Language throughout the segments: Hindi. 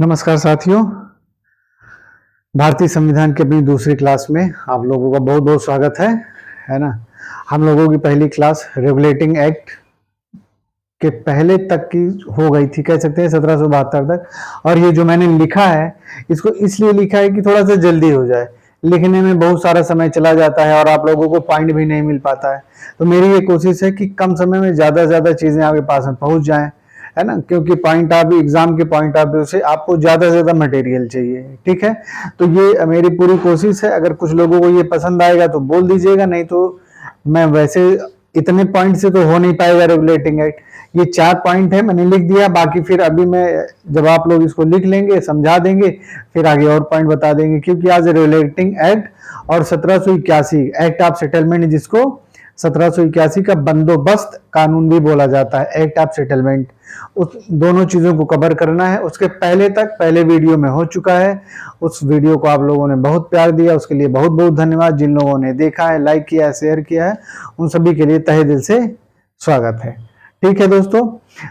नमस्कार साथियों, भारतीय संविधान की अपनी दूसरी क्लास में आप लोगों का बहुत बहुत स्वागत है ना। हम लोगों की पहली क्लास रेगुलेटिंग एक्ट के पहले तक की हो गई थी, कह सकते हैं 1772 तक। और ये जो मैंने लिखा है इसको इसलिए लिखा है कि थोड़ा सा जल्दी हो जाए, लिखने में बहुत सारा समय चला जाता है और आप लोगों को पॉइंट भी नहीं मिल पाता है। तो मेरी ये कोशिश है कि कम समय में ज़्यादा से ज़्यादा चीज़ें आपके पास में पहुँच जाएँ, है ना, क्योंकि पॉइंट ऑफ एग्जाम के पॉइंट ऑफ व्यू से आपको ज्यादा से ज्यादा मटेरियल चाहिए। ठीक है, तो ये मेरी पूरी कोशिश है। अगर कुछ लोगों को ये पसंद आएगा तो बोल दीजिएगा, नहीं तो मैं वैसे इतने पॉइंट से तो हो नहीं पाएगा रेगुलेटिंग एक्ट। ये 4 पॉइंट है, मैंने लिख दिया। बाकी फिर अभी मैं जब आप लोग इसको लिख लेंगे, समझा देंगे, फिर आगे और पॉइंट बता देंगे। क्योंकि आज रेगुलेटिंग एक्ट और 1781 एक्ट ऑफ सेटलमेंट, जिसको 1781 का बंदोबस्त कानून भी बोला जाता है, एक्ट ऑफ सेटलमेंट, उस दोनों चीजों को कवर करना है। उसके पहले वीडियो में हो चुका है। उस वीडियो को आप लोगों ने बहुत प्यार दिया, उसके लिए बहुत बहुत धन्यवाद। जिन लोगों ने देखा है, लाइक किया है, शेयर किया है, उन सभी के लिए तहे दिल से स्वागत है। ठीक है दोस्तों,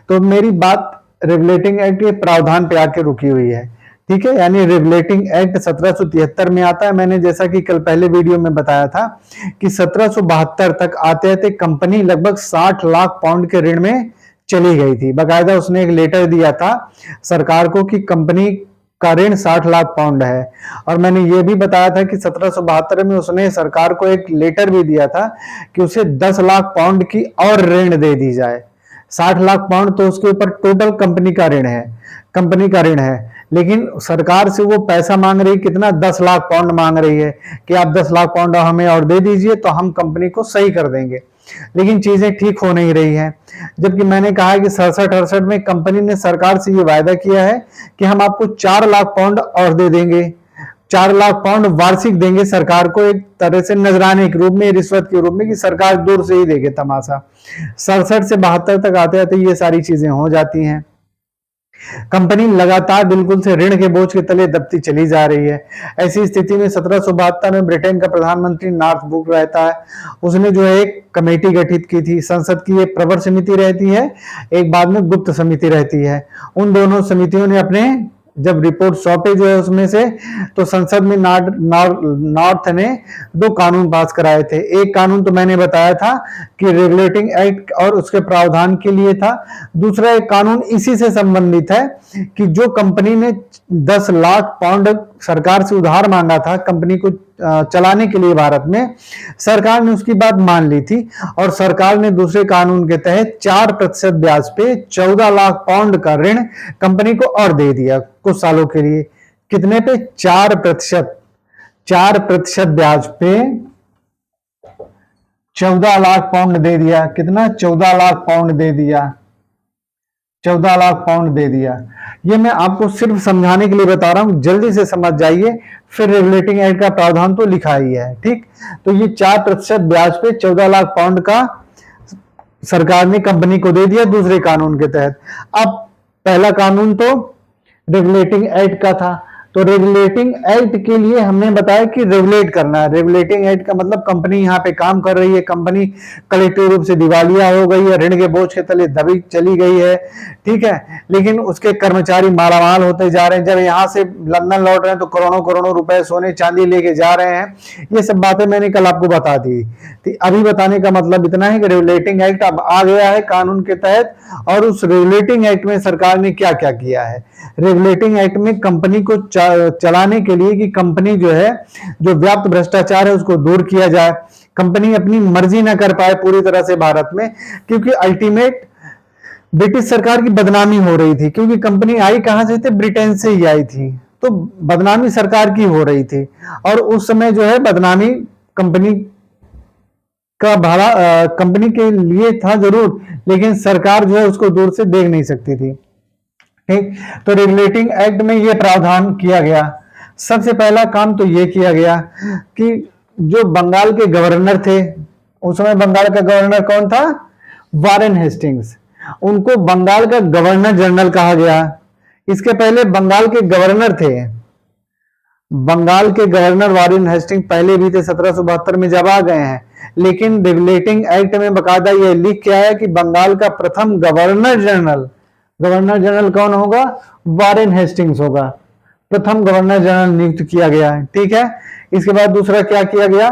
तो मेरी बात रेगुलेटिंग एक्ट के प्रावधान पे आके रुकी हुई है। ठीक है, यानी रेगुलेटिंग एक्ट 1773 में आता है। मैंने जैसा कि कल पहले वीडियो में बताया था कि 1772 तक आते आते कंपनी लगभग 60 लाख पाउंड के ऋण में चली गई थी। बाकायदा उसने एक लेटर दिया था सरकार को कि कंपनी का ऋण 60 लाख पाउंड है। और मैंने ये भी बताया था कि 1772 में उसने सरकार को एक लेटर भी दिया था कि उसे 10 लाख पाउंड की और ऋण दे दी जाए। 60 लाख पाउंड तो उसके ऊपर टोटल कंपनी का ऋण है, लेकिन सरकार से वो पैसा मांग रही, कितना, 10 लाख पाउंड मांग रही है कि आप 10 लाख पाउंड हमें और दे दीजिए तो हम कंपनी को सही कर देंगे। लेकिन चीजें ठीक हो नहीं रही हैं। जबकि मैंने कहा कि 67-68 में कंपनी ने सरकार से ये वायदा किया है कि हम आपको 4 लाख पाउंड और दे देंगे, 4 लाख पाउंड वार्षिक देंगे सरकार को, एक तरह से नजराने के रूप में, रिश्वत के रूप में, कि सरकार दूर से ही देगी तमाशा। 67 से 72 तक आते आते ये सारी चीजें हो जाती हैं। कंपनी लगातार बिल्कुल से ऋण के बोझ के तले दबती चली जा रही है। ऐसी स्थिति में 1772 में ब्रिटेन का प्रधानमंत्री नॉर्थब्रुक रहता है। उसने जो है एक कमेटी गठित की थी। संसद की एक प्रवर समिति रहती है, एक बाद में गुप्त समिति रहती है। उन दोनों समितियों ने अपने जब रिपोर्ट सौंपे जो है उसमें से, तो संसद में नॉर्थ ने 2 कानून पास कराए थे। एक कानून तो मैंने बताया था कि रेगुलेटिंग एक्ट और उसके प्रावधान के लिए था। दूसरा एक कानून इसी से संबंधित है कि जो कंपनी ने 10 लाख पाउंड सरकार से उधार मांगा था कंपनी को चलाने के लिए भारत में, सरकार ने उसकी बात मान ली थी और सरकार ने दूसरे कानून के तहत 4% ब्याज पे 14 लाख पाउंड का ऋण कंपनी को और दे दिया कुछ सालों के लिए। कितने पे? 4% ब्याज पे 14 लाख पाउंड दे दिया। कितना? 14 लाख पाउंड दे दिया। 14 लाख पाउंड दे दिया। ये मैं आपको सिर्फ समझाने के लिए बता रहा हूं, जल्दी से समझ जाइए। फिर रेगुलेटिंग एक्ट का प्रावधान तो लिखा ही है। ठीक, तो ये 4% ब्याज पे 14 लाख पाउंड का सरकार ने कंपनी को दे दिया दूसरे कानून के तहत। अब पहला कानून तो रेगुलेटिंग एक्ट का था। तो रेगुलेटिंग एक्ट के लिए हमने बताया कि रेगुलेट करना है। रेगुलेटिंग एक्ट का मतलब कंपनी यहाँ पे काम कर रही है, कंपनी कलेक्टिव रूप से दिवालिया हो गई है, ऋण के बोझ के तले दबी चली गई है। ठीक है, लेकिन उसके कर्मचारी मालामाल होते जा रहे हैं। जब यहाँ से लंदन लौट रहे हैं तो करोड़ों करोड़ों रुपए सोने चांदी लेके जा रहे हैं। ये सब बातें मैंने कल आपको बता दी थी। अभी बताने का मतलब इतना है कि रेगुलेटिंग एक्ट अब आ गया है कानून के तहत, और उस रेगुलेटिंग एक्ट में सरकार ने क्या क्या किया है। रेगुलेटिंग एक्ट में कंपनी को चलाने के लिए कि कंपनी जो है, जो व्याप्त भ्रष्टाचार है उसको दूर किया जाए, कंपनी अपनी मर्जी ना कर पाए पूरी तरह से भारत में, क्योंकि अल्टीमेट ब्रिटिश सरकार की बदनामी हो रही थी। क्योंकि कंपनी आई कहां से थी? ब्रिटेन से ही आई थी, तो बदनामी सरकार की हो रही थी। और उस समय जो है बदनामी कंपनी का भाड़ा कंपनी के लिए था जरूर, लेकिन सरकार जो है उसको दूर से देख नहीं सकती थी। ठीक, तो रेगुलेटिंग एक्ट में यह प्रावधान किया गया। सबसे पहला काम तो यह किया गया कि जो बंगाल के गवर्नर थे, उस समय बंगाल का गवर्नर कौन था? Warren Hastings. उनको बंगाल का गवर्नर जनरल कहा गया। इसके पहले बंगाल के गवर्नर थे, बंगाल के गवर्नर वारेन हेस्टिंग्स पहले भी थे, 1772 में जब आ गए हैं। लेकिन रेगुलेटिंग एक्ट में बकायदा यह लिख के आया कि बंगाल का प्रथम गवर्नर जनरल गवर्नर जनरल कौन होगा? वारेन हेस्टिंग्स होगा, प्रथम गवर्नर जनरल नियुक्त किया गया है। ठीक है, इसके बाद दूसरा क्या किया गया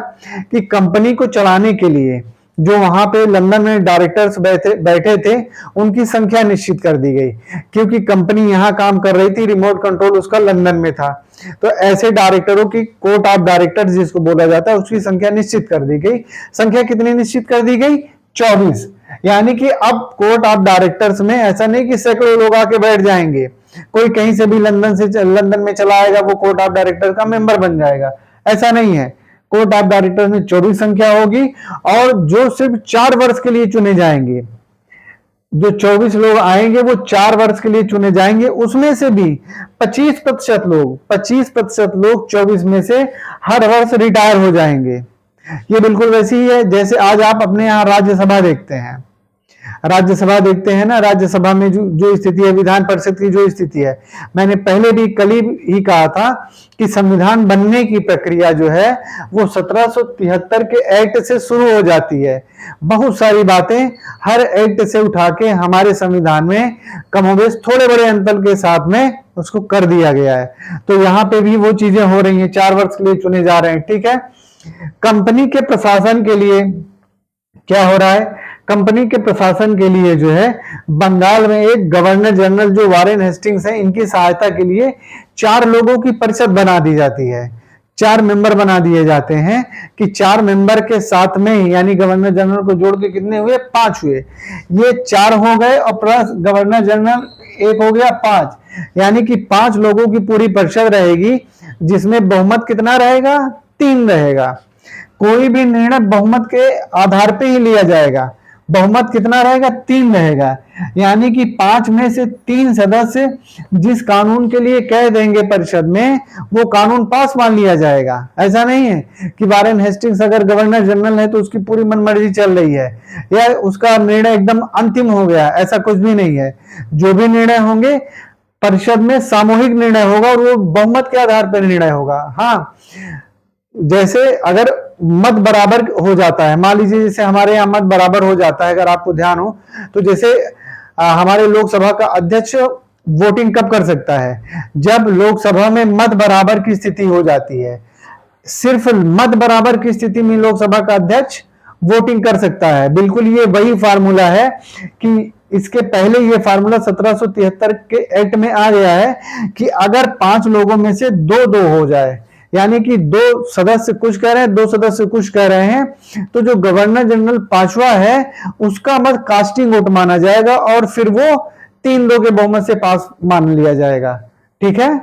कि कंपनी को चलाने के लिए जो वहां पे लंदन में डायरेक्टर्स बैठे थे उनकी संख्या निश्चित कर दी गई, क्योंकि कंपनी यहां काम कर रही थी, रिमोट कंट्रोल उसका लंदन में था। तो ऐसे डायरेक्टरों की कोर्ट ऑफ डायरेक्टर्स जिसको बोला जाता है उसकी संख्या निश्चित कर दी गई। संख्या कितनी निश्चित कर दी गई? 24। यानी कि अब कोर्ट ऑफ डायरेक्टर्स में ऐसा नहीं कि सैकड़ों लोग आके बैठ जाएंगे, कोई कहीं से भी लंदन में चला आएगा वो कोर्ट ऑफ डायरेक्टर का मेंबर बन जाएगा, ऐसा नहीं है। कोर्ट ऑफ डायरेक्टर्स में 24 संख्या होगी और जो सिर्फ 4 वर्ष के लिए चुने जाएंगे, जो 24 लोग आएंगे वो 4 वर्ष के लिए चुने जाएंगे, उसमें से भी 25% लोग 24 में से हर वर्ष रिटायर हो जाएंगे। ये बिल्कुल वैसी ही है जैसे आज आप अपने यहाँ राज्यसभा देखते हैं, ना, राज्यसभा में जो स्थिति है, विधान परिषद की जो स्थिति है, मैंने पहले भी कल ही कहा था कि संविधान बनने की प्रक्रिया जो है वो 1773 के एक्ट से शुरू हो जाती है। बहुत सारी बातें हर एक्ट से उठा के हमारे संविधान में कमोबेश थोड़े बड़े अंतर के साथ में उसको कर दिया गया है। तो यहाँ पे भी वो चीजें हो रही हैं, 4 वर्ष के लिए चुने जा रहे हैं। ठीक है, कंपनी के प्रशासन के लिए क्या हो रहा है? कंपनी के प्रशासन के लिए जो है बंगाल में एक गवर्नर जनरल जो वारेन हेस्टिंग्स है, इनकी सहायता के लिए 4 लोगों की परिषद बना दी जाती है, 4 मेंबर बना दिए जाते हैं कि 4 मेंबर के साथ में यानी गवर्नर जनरल को जोड़ के कितने हुए? 5 हुए। ये 4 हो गए और प्लस गवर्नर जनरल 1 हो गया, 5, यानी कि 5 लोगों की पूरी परिषद रहेगी, जिसमें बहुमत कितना रहेगा? 3 रहेगा। कोई भी निर्णय बहुमत के आधार पे ही लिया जाएगा। बहुमत कितना रहेगा? 3 रहेगा, यानी कि 5 में से 3 सदस्य जिस कानून के लिए कह देंगे परिषद में वो कानून पास मान लिया जाएगा। ऐसा नहीं है कि वारेन हेस्टिंग्स अगर गवर्नर जनरल है तो उसकी पूरी मनमर्जी चल रही है या उसका निर्णय एकदम अंतिम हो गया, ऐसा कुछ भी नहीं है। जो भी निर्णय होंगे परिषद में सामूहिक निर्णय होगा और वो बहुमत के आधार पर निर्णय होगा। हाँ, जैसे अगर मत बराबर हो जाता है, मान लीजिए जैसे हमारे यहाँ मत बराबर हो जाता है, अगर आपको ध्यान हो तो जैसे हमारे लोकसभा का अध्यक्ष वोटिंग कब कर सकता है? जब लोकसभा में मत बराबर की स्थिति हो जाती है। सिर्फ मत बराबर की स्थिति में लोकसभा का अध्यक्ष वोटिंग कर सकता है। बिल्कुल ये वही फार्मूला है कि इसके पहले ये फार्मूला 1773 के एक्ट में आ गया है कि अगर 5 लोगों में से 2-2 हो जाए, यानी कि 2 सदस्य कुछ कह रहे हैं, 2 सदस्य कुछ कह रहे हैं, तो जो गवर्नर जनरल 5वां है उसका मत कास्टिंग वोट माना जाएगा और फिर वो 3-2 के बहुमत से पास मान लिया जाएगा। ठीक है,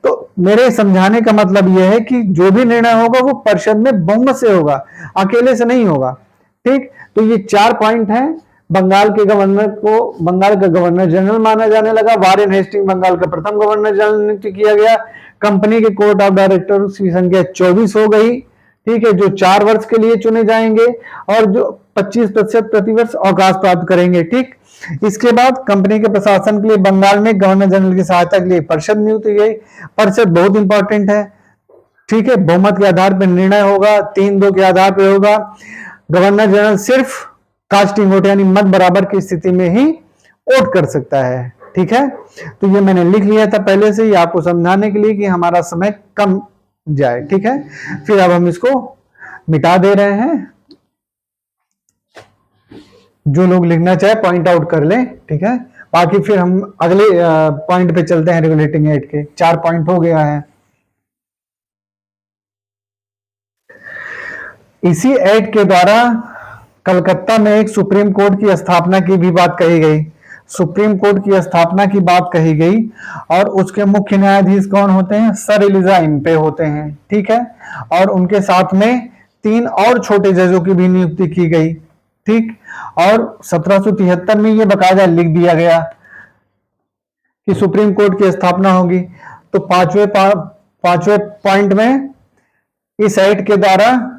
तो मेरे समझाने का मतलब यह है कि जो भी निर्णय होगा वो परिषद में बहुमत से होगा, अकेले से नहीं होगा। ठीक, तो ये 4 पॉइंट हैं। बंगाल के गवर्नर को बंगाल का गवर्नर जनरल माना जाने लगा। वारेन हेस्टिंग बंगाल का प्रथम गवर्नर जनरल नियुक्त किया गया। कंपनी के कोर्ट ऑफ डायरेक्टर्स की संख्या 24 हो गई। ठीक है, जो 4 वर्ष के लिए चुने जाएंगे और जो 25% प्रतिवर्ष अवकाश प्राप्त करेंगे। ठीक, इसके बाद कंपनी के प्रशासन के लिए बंगाल में गवर्नर जनरल की सहायता के लिए परिषद नियुक्त की गई। परिषद बहुत इंपॉर्टेंट है। ठीक है, बहुमत के आधार पर निर्णय होगा, 3-2 के आधार पर होगा। गवर्नर जनरल सिर्फ कास्टिंग वोट यानी मत बराबर की स्थिति में ही वोट कर सकता है। ठीक है, तो ये मैंने लिख लिया था पहले से ही आपको समझाने के लिए कि हमारा समय कम जाए। ठीक है, फिर अब हम इसको मिटा दे रहे हैं। जो लोग लिखना चाहे पॉइंट आउट कर लें। ठीक है, बाकी फिर हम अगले पॉइंट पे चलते हैं। रेगुलेटिंग एक्ट के 4 पॉइंट हो गया है। इसी एक्ट के द्वारा कलकत्ता में एक सुप्रीम कोर्ट की स्थापना की भी बात कही गई। सुप्रीम कोर्ट की स्थापना की बात कही गई और उसके मुख्य न्यायाधीश कौन होते हैं? सर एलिजा इम्पे होते हैं। ठीक है, और उनके साथ में 3 और छोटे जजों की भी नियुक्ति की गई। ठीक, और 1773 में ये बकायदा लिख दिया गया कि सुप्रीम कोर्ट की स्थापना होगी। तो पांचवें पॉइंट में इस एक्ट के द्वारा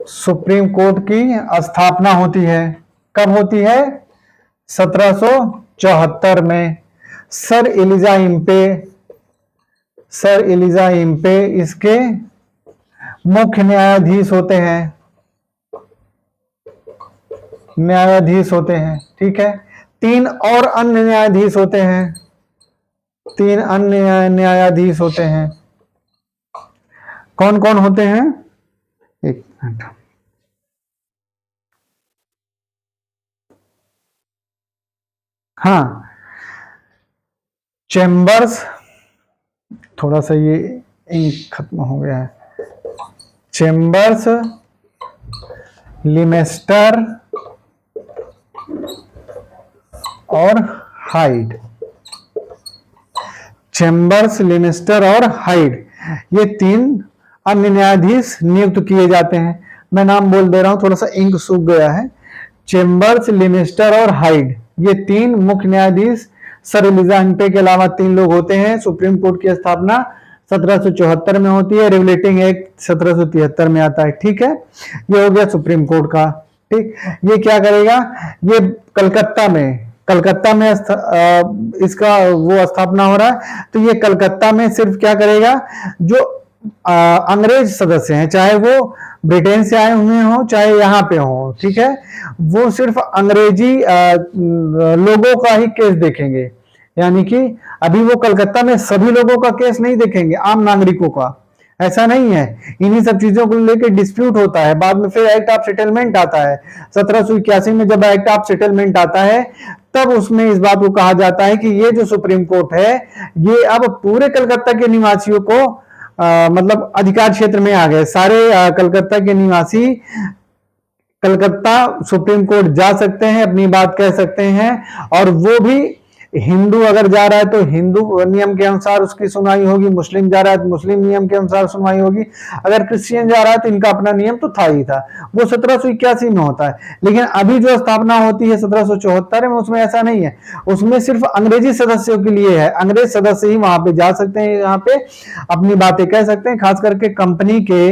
सुप्रीम कोर्ट की स्थापना होती है। कब होती है? 1774 में। सर एलिजा इम्पे इसके मुख्य न्यायाधीश होते हैं। न्यायाधीश होते हैं, ठीक है। 3 और अन्य न्यायाधीश होते हैं, 3 अन्य न्यायाधीश होते हैं। कौन कौन होते हैं? एक मिनट, हाँ, चेम्बर्स, थोड़ा सा ये इंक खत्म हो गया है। चेम्बर्स, लिमेस्टर और हाइड। चेम्बर्स, लिमेस्टर और हाइड, ये 3 अन्य न्यायाधीश नियुक्त किए जाते हैं। मैं नाम बोल दे रहा हूं, थोड़ा सा इंक सूख गया है। चेम्बर्स, लिमेस्टर और हाइड, ये 3 मुख्य न्यायाधीश। सर एलिजा हंटे के अलावा 3 लोग होते हैं। सुप्रीम कोर्ट की स्थापना 1774 में होती है, रेगुलेटिंग एक्ट 1773 में आता है, ठीक है। ये हो गया सुप्रीम कोर्ट का, ठीक। ये क्या करेगा? ये कलकत्ता में इसका वो स्थापना हो रहा है, तो ये कलकत्ता में सिर्फ क्या करेगा? जो अंग्रेज सदस्य हैं, चाहे वो ब्रिटेन से आए हुए हों चाहे यहाँ पे हों, ठीक है, वो सिर्फ अंग्रेजी लोगों का ही केस देखेंगे। यानी कि अभी वो कलकत्ता में सभी लोगों का केस नहीं देखेंगे, आम नागरिकों का, ऐसा नहीं है। इन्हीं सब चीजों को लेकर डिस्प्यूट होता है। बाद में फिर एक्ट ऑफ सेटलमेंट आता है 1781 में। जब एक्ट ऑफ सेटलमेंट आता है तब उसमें इस बात को कहा जाता है कि ये जो सुप्रीम कोर्ट है ये अब पूरे कलकत्ता के निवासियों को मतलब अधिकार क्षेत्र में आ गए। सारे कलकत्ता के निवासी कलकत्ता सुप्रीम कोर्ट जा सकते हैं, अपनी बात कह सकते हैं, और वो भी हिंदू अगर जा रहा है तो हिंदू नियम के अनुसार उसकी सुनवाई होगी, मुस्लिम जा रहा है तो मुस्लिम नियम के अनुसार सुनवाई होगी, अगर क्रिश्चियन जा रहा है तो इनका अपना नियम तो था ही था। वो 1781 में होता है। लेकिन अभी जो स्थापना होती है 1774 में, उसमें ऐसा नहीं है। उसमें सिर्फ अंग्रेजी सदस्यों के लिए है। अंग्रेज सदस्य ही वहां पे जा सकते हैं, यहाँ पे अपनी बातें कह सकते हैं। खास करके कंपनी के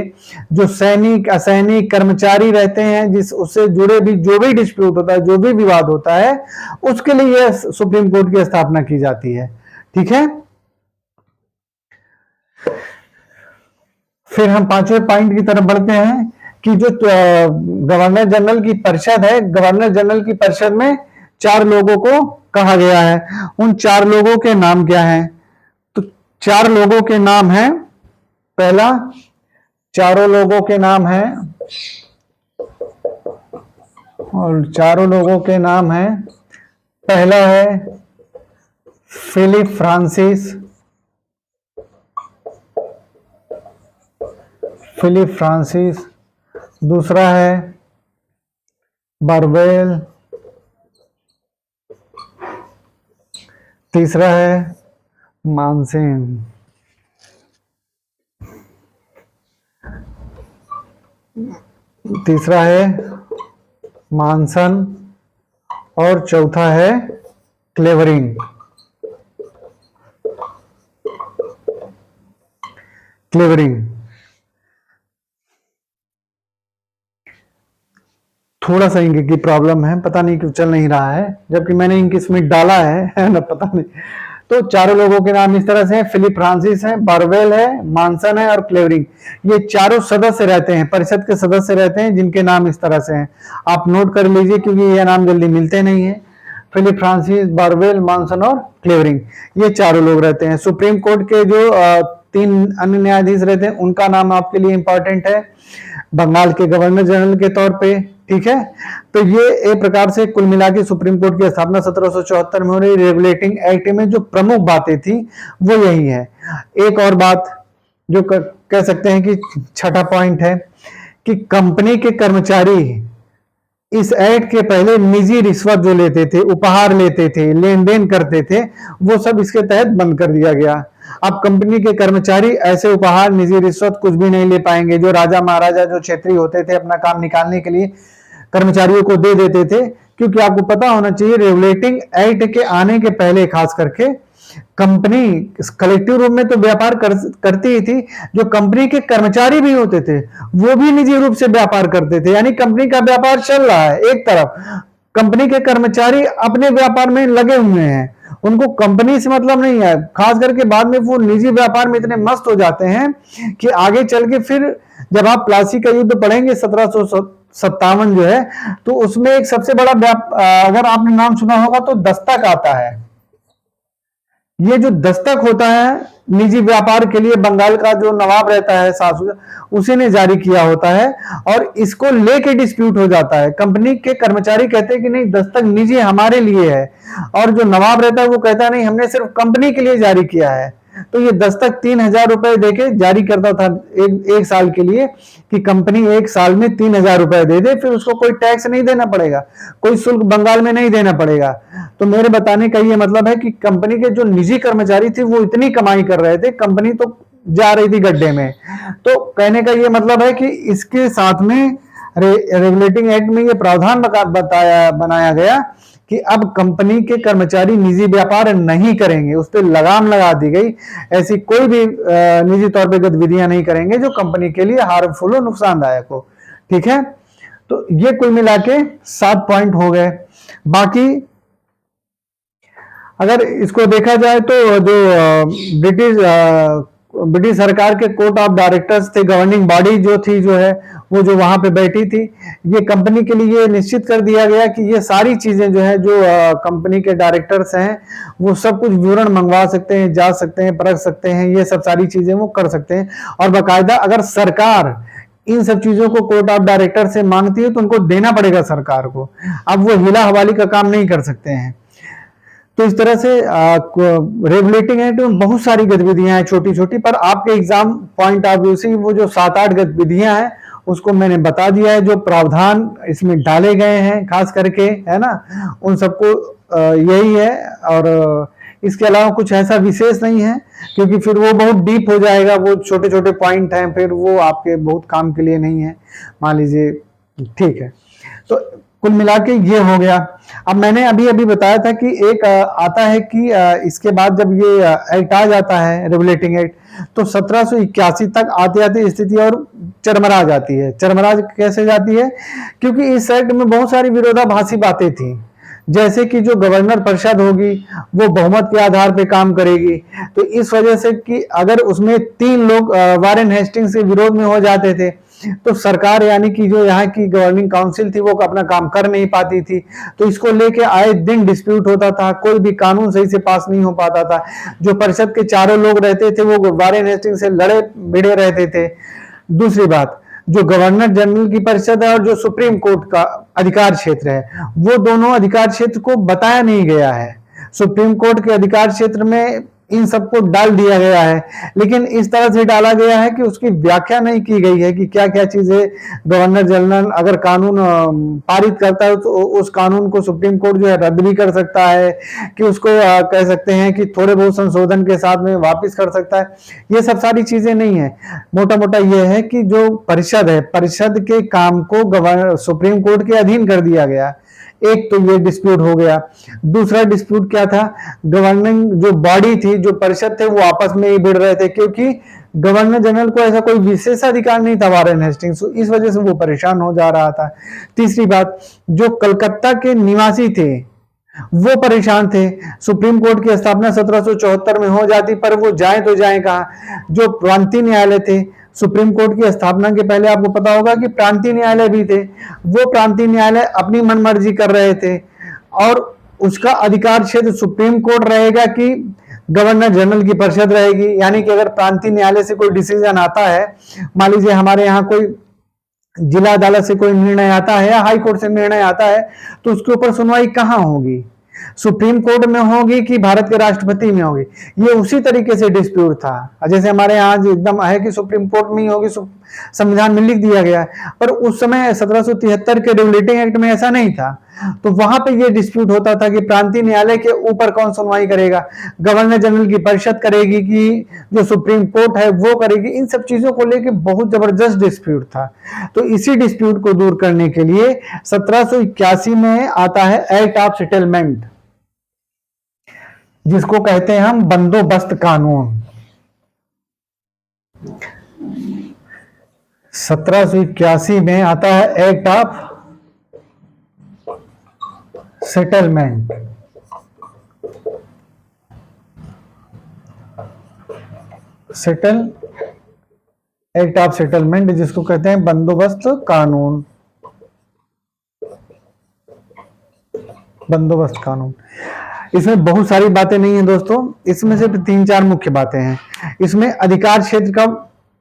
जो सैनिक, असैनिक, कर्मचारी रहते हैं, जिस उससे जुड़े भी जो भी डिस्प्यूट होता है, जो भी विवाद होता है, उसके लिए सुप्रीम कोर्ट की स्थापना की जाती है, ठीक है। फिर हम 5वें पॉइंट की तरफ बढ़ते हैं कि जो गवर्नर जनरल की परिषद है, गवर्नर जनरल की परिषद में 4 लोगों को कहा गया है। उन 4 लोगों के नाम क्या हैं? तो 4 लोगों के नाम हैं, पहला, चारों लोगों के नाम हैं, और चारों लोगों के नाम हैं, पहला है फिलिप फ्रांसिस, दूसरा है बर्वेल, तीसरा है मानसेन, तीसरा है मानसन, और चौथा है क्लेवरिंग। थोड़ा सा इंक की प्रॉब्लम है, पता नहीं क्यों चल नहीं रहा है, जबकि मैंने इंक इसमें डाला है ना, पता नहीं। तो चारों लोगों के नाम इस तरह से हैं, फिलिप फ्रांसिस है, बारवेल है, मानसन है और क्लेवरिंग। ये चारों सदस्य रहते हैं, परिषद के सदस्य रहते हैं, जिनके नाम इस तरह से हैं। आप नोट कर लीजिए क्योंकि ये नाम जल्दी मिलते नहीं है। फिलिप फ्रांसिस, बारवेल, मानसन और क्लेवरिंग, ये चारों लोग रहते हैं। सुप्रीम कोर्ट के जो 3 अन्य न्यायाधीश रहते हैं, उनका नाम आपके लिए इंपॉर्टेंट है, बंगाल के गवर्नर जनरल के तौर पे, ठीक है। तो ये एक प्रकार से कुल मिला के सुप्रीम कोर्ट की स्थापना 1774 में हो रही। रेगुलेटिंग एक्ट में जो प्रमुख बातें थी वो यही है। एक और बात जो कह सकते हैं कि छठा पॉइंट है कि कंपनी के कर्मचारी इस एक्ट के पहले निजी रिश्वत जो लेते थे, उपहार लेते थे, लेन देन करते थे, वो सब इसके तहत बंद कर दिया गया। अब कंपनी के कर्मचारी ऐसे उपहार, निजी रिश्वत कुछ भी नहीं ले पाएंगे। जो राजा महाराजा, जो क्षेत्रीय होते थे, अपना काम निकालने के लिए कर्मचारियों को दे देते थे। क्योंकि आपको पता होना चाहिए, रेगुलेटिंग एक्ट के आने के पहले खास करके कंपनी कलेक्टिव रूप में तो व्यापार करती ही थी, जो कंपनी के कर्मचारी भी होते थे वो भी निजी रूप से व्यापार करते थे। यानी कंपनी का व्यापार चल रहा है एक तरफ, कंपनी के कर्मचारी अपने व्यापार में लगे हुए हैं, उनको कंपनी से मतलब नहीं है। खास करके बाद में वो निजी व्यापार में इतने मस्त हो जाते हैं कि आगे चल के फिर जब आप प्लासी का युद्ध पढ़ेंगे 57 जो है, तो उसमें एक सबसे बड़ा अगर आपने नाम सुना होगा तो दस्तक आता है। ये जो दस्तक होता है निजी व्यापार के लिए बंगाल का जो नवाब रहता है सासू, उसी ने जारी किया होता है, और इसको लेके डिस्प्यूट हो जाता है। कंपनी के कर्मचारी कहते हैं कि नहीं, दस्तक निजी हमारे लिए है, और जो नवाब रहता है वो कहता है नहीं, हमने सिर्फ कंपनी के लिए जारी किया है। तो ये दस्तक 3,000 रुपए देके जारी करता था एक साल के लिए, कि कंपनी एक साल में 3,000 रुपए दे दे, फिर उसको कोई टैक्स नहीं देना पड़ेगा, कोई शुल्क बंगाल में नहीं देना पड़ेगा। तो मेरे बताने का ये मतलब है कि कंपनी के जो निजी कर्मचारी थे वो इतनी कमाई कर रहे थे, कंपनी तो जा रही थी गड्ढे में। तो कहने का ये मतलब है कि इसके साथ में रेगुलेटिंग एक्ट में ये प्रावधान बनाया गया कि अब कंपनी के कर्मचारी निजी व्यापार नहीं करेंगे, उस पर लगाम लगा दी गई। ऐसी कोई भी निजी तौर पे गतिविधियां नहीं करेंगे जो कंपनी के लिए हार्मफुल हो, नुकसानदायक हो। ठीक है, तो ये कुल मिला के 7 पॉइंट हो गए। बाकी अगर इसको देखा जाए तो जो ब्रिटिश सरकार के कोर्ट ऑफ डायरेक्टर्स थे, गवर्निंग बॉडी जो थी, जो है वो जो वहां पे बैठी थी, ये कंपनी के लिए निश्चित कर दिया गया कि ये सारी चीजें जो है, जो कंपनी के डायरेक्टर्स हैं वो सब कुछ विवरण मंगवा सकते हैं, जा सकते हैं, परख सकते हैं, ये सब सारी चीजें वो कर सकते हैं। और बाकायदा अगर सरकार इन सब चीजों को कोर्ट ऑफ डायरेक्टर से मांगती है तो उनको देना पड़ेगा सरकार को। अब वो हिला हवाली का काम नहीं कर सकते हैं। तो इस तरह से रेगुलेटिंग एक्ट में बहुत सारी गतिविधियां हैं छोटी छोटी, पर आपके एग्जाम पॉइंट ऑफ व्यू से वो जो 7-8 गतिविधियां हैं उसको मैंने बता दिया है, जो प्रावधान इसमें डाले गए हैं खास करके, है ना, उन सबको यही है। और इसके अलावा कुछ ऐसा विशेष नहीं है, क्योंकि फिर वो बहुत डीप हो जाएगा, वो छोटे छोटे पॉइंट हैं, फिर वो आपके बहुत काम के लिए नहीं है, मान लीजिए। ठीक है, तो कुल मिला के ये हो गया। अब मैंने अभी अभी बताया था कि एक आता है कि इसके बाद जब ये एक्ट आ जाता है रेगुलेटिंग एक्ट, तो 1781 तक आते आते स्थिति और चरमरा जाती है। चरमरा कैसे जाती है? क्योंकि इस एक्ट में बहुत सारी विरोधाभासी बातें थी, जैसे कि जो गवर्नर परिषद होगी वो बहुमत के आधार पे काम करेगी। तो इस वजह से कि अगर उसमें 3 लोग वारेन हेस्टिंग्स के विरोध में हो जाते थे तो सरकार यानी कि जो यहाँ की गवर्निंग काउंसिल थी वो अपना काम कर नहीं पाती थी। तो इसको लेके आए दिन डिस्प्यूट होता था, कोई भी कानून सही से पास नहीं हो पाता था। जो परिषद के चारों लोग रहते थे वो वारेन हेस्टिंग्स से लड़े भिड़े रहते थे। दूसरी बात, जो गवर्नर जनरल की परिषद है और जो सुप्रीम कोर्ट का अधिकार क्षेत्र है, वो दोनों अधिकार क्षेत्र को बताया नहीं गया है। सुप्रीम कोर्ट के अधिकार क्षेत्र में इन सबको डाल दिया गया है, लेकिन इस तरह से डाला गया है कि उसकी व्याख्या नहीं की गई है कि क्या क्या चीजें गवर्नर जनरल अगर कानून पारित करता है तो उस कानून को सुप्रीम कोर्ट जो है रद्द भी कर सकता है, कि उसको कह सकते हैं कि थोड़े बहुत संशोधन के साथ में वापस कर सकता है। ये सब सारी चीजें नहीं है। मोटा मोटा ये है कि जो परिषद है, परिषद के काम को गवर्नर सुप्रीम कोर्ट के अधीन कर दिया गया। एक तो ये डिस्प्यूट हो गया। दूसरा डिस्प्यूट क्या था? गवर्निंग जो बॉडी थी, जो परिषद थे, वो आपस में ही भिड़ रहे थे, क्योंकि गवर्नर जनरल को ऐसा कोई विशेषाधिकार नहीं था वारेन हेस्टिंग्स, इस वजह से वो परेशान हो जा रहा था। तीसरी बात, जो कलकत्ता के निवासी थे वो परेशान थे। सुप्रीम कोर्ट की स्थापना 1774 में हो जाती, पर वो जाए तो जाए कहां? जो प्रांतीय न्यायालय थे, सुप्रीम कोर्ट की स्थापना के पहले आपको पता होगा कि प्रांतीय न्यायालय भी थे, वो प्रांतीय न्यायालय अपनी मनमर्जी कर रहे थे, और उसका अधिकार क्षेत्र सुप्रीम कोर्ट रहेगा कि गवर्नर जनरल की परिषद रहेगी। यानी कि अगर प्रांतीय न्यायालय से कोई डिसीजन आता है, मान लीजिए हमारे यहाँ कोई जिला अदालत से कोई निर्णय आता है या हाई कोर्ट से निर्णय आता है, तो उसके ऊपर सुनवाई कहां होगी? सुप्रीम कोर्ट में होगी कि भारत के राष्ट्रपति में होगी? ये उसी तरीके से डिस्प्यूट था। जैसे हमारे यहाँ एकदम है कि सुप्रीम कोर्ट में ही होगी, संविधान में लिख दिया गया है, पर उस समय 1773 के रेगुलेटिंग एक्ट में ऐसा नहीं था। तो वहां पे ये डिस्प्यूट होता था कि प्रांतीय न्यायालय के ऊपर कौन सुनवाई करेगा, गवर्नर जनरल की परिषद करेगी कि जो सुप्रीम कोर्ट है वो करेगी? इन सब चीजों को लेकर बहुत जबरदस्त डिस्प्यूट था। तो इसी डिस्प्यूट को दूर करने के लिए 1781 में आता है एक्ट ऑफ सेटलमेंट, जिसको कहते हैं हम बंदोबस्त कानून। 1781 में आता है act of settlement. Act of settlement, जिसको कहते हैं बंदोबस्त कानून। बंदोबस्त कानून। इसमें बहुत सारी बातें नहीं है दोस्तों, इसमें सिर्फ 3-4 मुख्य बातें हैं। इसमें अधिकार क्षेत्र का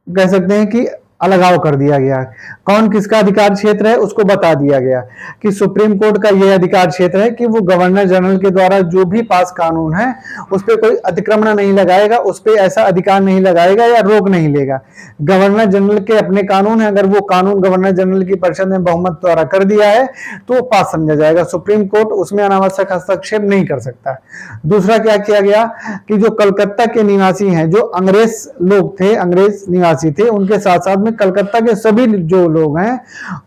कह सकते हैं कि अलगाव कर दिया गया। कौन किसका अधिकार क्षेत्र है उसको बता दिया गया कि सुप्रीम कोर्ट का यह अधिकार क्षेत्र है कि वो गवर्नर जनरल के द्वारा जो भी पास कानून है उस पर कोई अतिक्रमण नहीं लगाएगा, उस पर ऐसा अधिकार नहीं लगाएगा या रोक नहीं लेगा। गवर्नर जनरल के अपने कानून है, अगर वो कानून गवर्नर जनरल की परिषद ने बहुमत द्वारा कर दिया है तो वो पास समझा जाएगा। सुप्रीम कोर्ट उसमें अनावश्यक हस्तक्षेप नहीं कर सकता। दूसरा क्या किया गया कि जो कलकत्ता के निवासी हैं, जो अंग्रेज लोग थे, अंग्रेज निवासी थे, उनके साथ साथ में कलकत्ता के सभी जो लोग हैं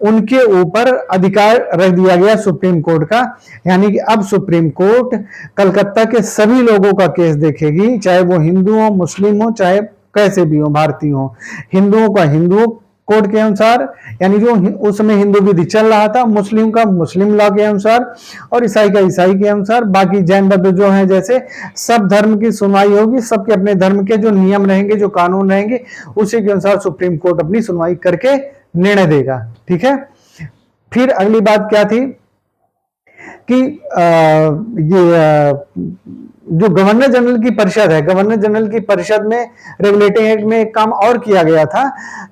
उनके ऊपर अधिकार रख दिया गया सुप्रीम कोर्ट का। यानी कि अब सुप्रीम कोर्ट कलकत्ता के सभी लोगों का केस देखेगी, चाहे वो हिंदू हो, मुस्लिम हो, चाहे कैसे भी हो, भारतीय हो। हिंदुओं का हिंदू कोड के अनुसार, यानी जो उस समय हिंदू विधि चल रहा था, मुस्लिम का मुस्लिम लॉ के अनुसार और ईसाई का ईसाई के अनुसार। बाकी जैन बौद्ध जो है जैसे सब धर्म की सुनवाई होगी, सबके अपने धर्म के जो नियम रहेंगे, जो कानून रहेंगे, उसी के अनुसार सुप्रीम कोर्ट अपनी सुनवाई करके निर्णय देगा। ठीक है। फिर अगली बात क्या थी कि जो गवर्नर जनरल की परिषद है, गवर्नर जनरल की परिषद में रेगुलेटिंग एक्ट में एक काम और किया गया था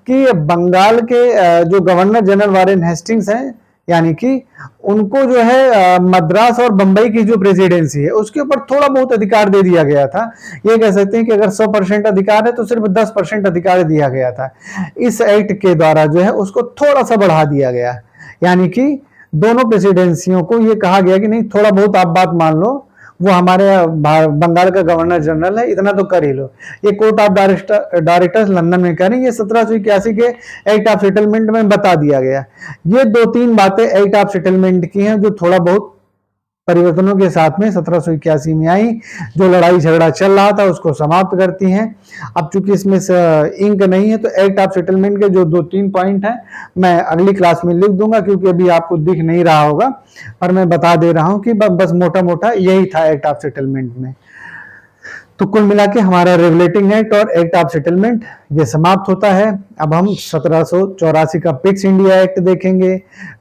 कि बंगाल के जो गवर्नर जनरल वारेन हेस्टिंग्स हैं, यानी कि उनको जो है मद्रास और बंबई की जो प्रेसिडेंसी है उसके ऊपर थोड़ा बहुत अधिकार दे दिया गया था। ये कह सकते हैं कि अगर 100% अधिकार है तो सिर्फ 10% अधिकार दिया गया था। इस एक्ट के द्वारा जो है उसको थोड़ा सा बढ़ा दिया गया, यानी कि दोनों प्रेसिडेंसियों को ये कहा गया कि नहीं, थोड़ा बहुत आप बात मान लो, वो हमारे बंगाल का गवर्नर जनरल है, इतना तो कर ही लो। ये कोर्ट ऑफ डायरेक्टर्स लंदन में करें, ये 1781 के एक्ट ऑफ सेटलमेंट में बता दिया गया। ये 2-3 बातें एक्ट ऑफ सेटलमेंट की हैं जो थोड़ा बहुत परिवर्तनों के साथ में 1781 में आई, जो लड़ाई झगड़ा चल रहा था उसको समाप्त करती हैं। अब चूंकि इसमें इंक नहीं है तो एक्ट ऑफ सेटलमेंट के जो 2-3 पॉइंट हैं मैं अगली क्लास में लिख दूंगा, क्योंकि अभी आपको दिख नहीं रहा होगा, पर मैं बता दे रहा हूं कि बस मोटा मोटा यही था एक्ट ऑफ सेटलमेंट में। तो कुल मिला के हमारा रेगुलेटिंग एक्ट और एक्ट ऑफ सेटलमेंट ये समाप्त होता है। अब हम 1784 का पिक्स इंडिया एक्ट देखेंगे,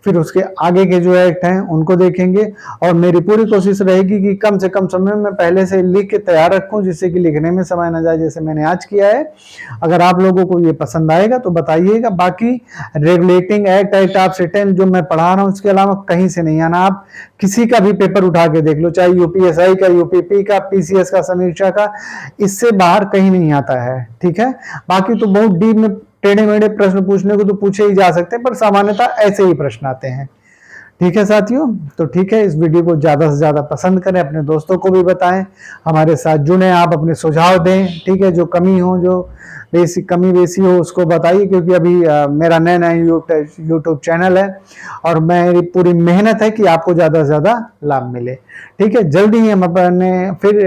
फिर उसके आगे के जो एक्ट हैं उनको देखेंगे, और मेरी पूरी कोशिश रहेगी कि कम से कम समय में पहले से लिख के तैयार रखूं, जिससे कि लिखने में समय न जाए, जैसे मैंने आज किया है। अगर आप लोगों को ये पसंद आएगा तो बताइएगा। बाकी regulating act, act of settlement जो मैं पढ़ा रहा हूँ उसके अलावा कहीं से नहीं आना। आप किसी का भी पेपर उठा के देख लो, चाहे यूपीएसआई का, यूपीपी का, पीसीएस का, समीक्षा का, इससे बाहर कहीं नहीं आता है। ठीक है। बाकी तो बहुत डीप में टेढ़े मेढ़े प्रश्न पूछने को तो पूछे ही जा सकते हैं, पर सामान्यतः ऐसे ही प्रश्न आते हैं। ठीक है साथियों, तो ठीक है, इस वीडियो को ज्यादा से ज्यादा पसंद करें, अपने दोस्तों को भी बताएं, हमारे साथ जुड़े, आप अपने सुझाव दें। ठीक है। जो कमी हो, जो कमी बेसी हो उसको बताइए, क्योंकि अभी मेरा नया यूट्यूब चैनल है और मेरी पूरी मेहनत है कि आपको ज्यादा से ज्यादा लाभ मिले। ठीक है। जल्दी ही हम अपने फिर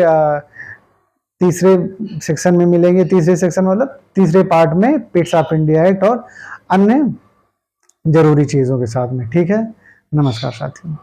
तीसरे सेक्शन में मिलेंगे। तीसरे सेक्शन मतलब तीसरे पार्ट में पिक्स ऑफ इंडिया एक्ट और अन्य जरूरी चीजों के साथ में। ठीक है। नमस्कार साथियों।